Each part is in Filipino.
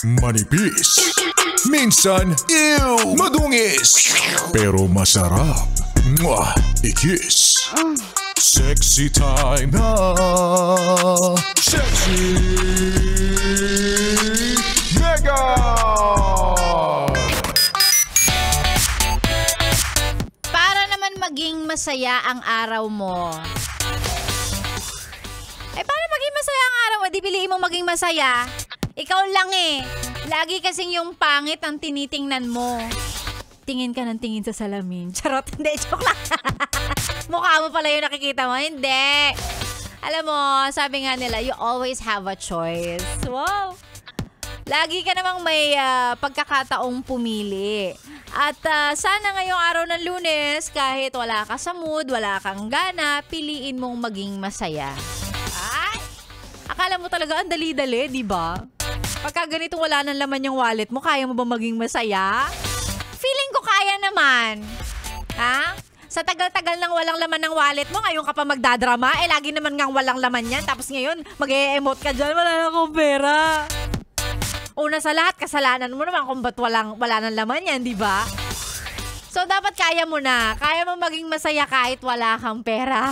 Manipis, minsan madungis, pero masarap. Mwah! I-kiss. Sexy time na. Sexy Mega! Para naman maging masaya ang araw mo. Para maging masaya ang araw mo, di piliin mo maging masaya. Ikaw lang eh. Lagi kasing yung pangit ang tinitingnan mo. Tingin ka ng tingin sa salamin. Charot, hindi, joke lang. Mukha mo pala yung nakikita mo. Hindi. Alam mo, sabi nga nila, you always have a choice. Wow. Lagi ka namang may pagkakataong pumili. At sana ngayong araw ng Lunes, kahit wala ka sa mood, wala kang gana, piliin mong maging masaya. Ay! Akala mo talaga ang dali-dali, di ba? Pagka ganito wala nang laman yung wallet mo, kaya mo ba maging masaya? Feeling ko kaya naman. Ha? Sa tagal-tagal nang walang laman ng wallet mo, ngayon ka pa magdadrama, lagi naman ngang walang laman yan. Tapos ngayon, mag-e-emote ka dyan, wala na akong pera. Una sa lahat, kasalanan mo naman kung ba't wala nang laman yan, di ba? So, dapat kaya mo na. Kaya mo maging masaya kahit wala kang pera.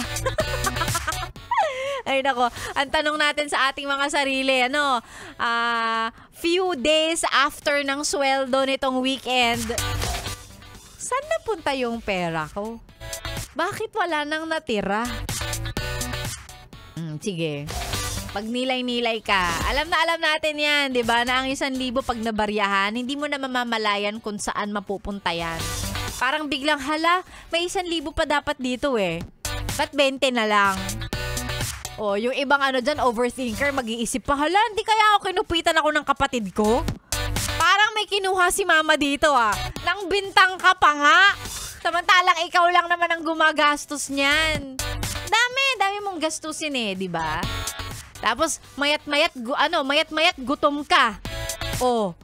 Ay nako, ang tanong natin sa ating mga sarili, few days after ng sweldo nitong weekend, saan napunta yung pera ko? Bakit wala nang natira? Sige, pag nilay-nilay ka, alam natin yan, di ba? Na ang 1,000 pag nabaryahan, hindi mo na mamamalayan kung saan mapupunta yan. Parang biglang, hala, may 1,000 pa dapat dito eh. Ba't 20 na lang? O, yung ibang dyan, overthinker, mag-iisip pa, hala, hindi kaya ako kinupitan ako ng kapatid ko? Parang may kinuha si mama dito nang bintang ka pa nga. Samantalang ikaw lang naman ang gumagastos niyan. Dami mong gastusin eh, di ba? Tapos, mayat-mayat gutom ka. O,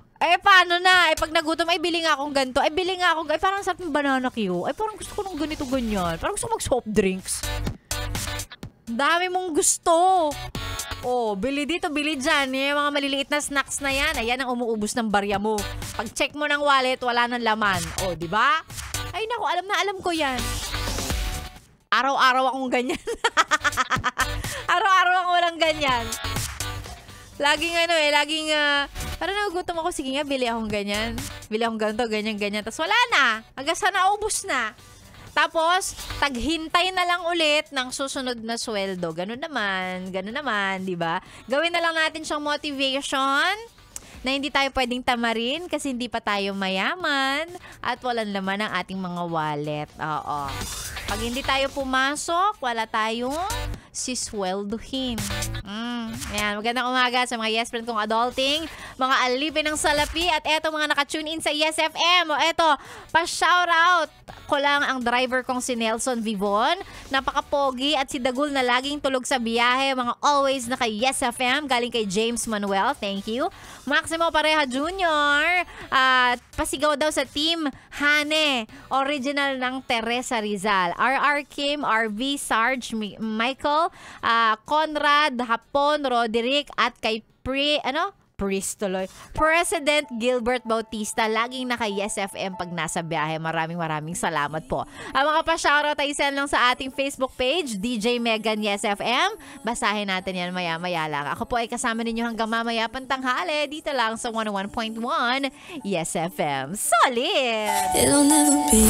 paano na? Pag nagutom, bili nga akong ganito. Bili nga akong, parang sarap ng banana Q. Parang gusto ko ng ganito, ganyan. Parang gusto ko mag-soft drinks. Dami mong gusto. Bili dito, bili dyan. Yung mga maliliit na snacks na yan, ayan ang umuubos ng barya mo. Pag check mo ng wallet, wala nang laman. Di ba? Ay naku, alam ko yan. Araw-araw akong ganyan. Araw-araw akong walang ganyan. Laging parang nagugutom ako, sige nga, bili akong ganyan. Bili akong ganito, ganyan. Tapos wala na. Hanggang sa naubos na. Tapos, taghintay na lang ulit ng susunod na sweldo. Ganun naman, di ba? Gawin na lang natin siyang motivation na hindi tayo pwedeng tamarin kasi hindi pa tayo mayaman at walang laman ang ating mga wallet. Oo. Pag hindi tayo pumasok, wala tayong sisweldohin. Ayan, magandang umaga sa mga yes friend kong adulting, mga alipin ng salapi at eto mga nakatune in sa Yes FM. Eto, pa-shoutout ko lang ang driver kong si Nelson Vivon. Napaka-pogi at si Dagul na laging tulog sa biyahe. Mga always naka Yes FM. Galing kay James Manuel. Thank you. Maximo Pareha Jr. Pasigaw daw sa team Hane. Original ng Teresa Rizal. RR Kim, RV, Sarge, Michael, Conrad, Hapon, Roderick at kay President Gilbert Bautista, laging naka Yes FM pag nasa biyahe. Maraming salamat po. Ang mga pa-shoutout ay send lang sa ating Facebook page, DJ Megan Yes FM. Basahin natin yan maya-maya lang. Ako po ay kasama ninyo hanggang mamaya pantanghali dito lang sa 101.1 Yes FM. Solid! It'll never be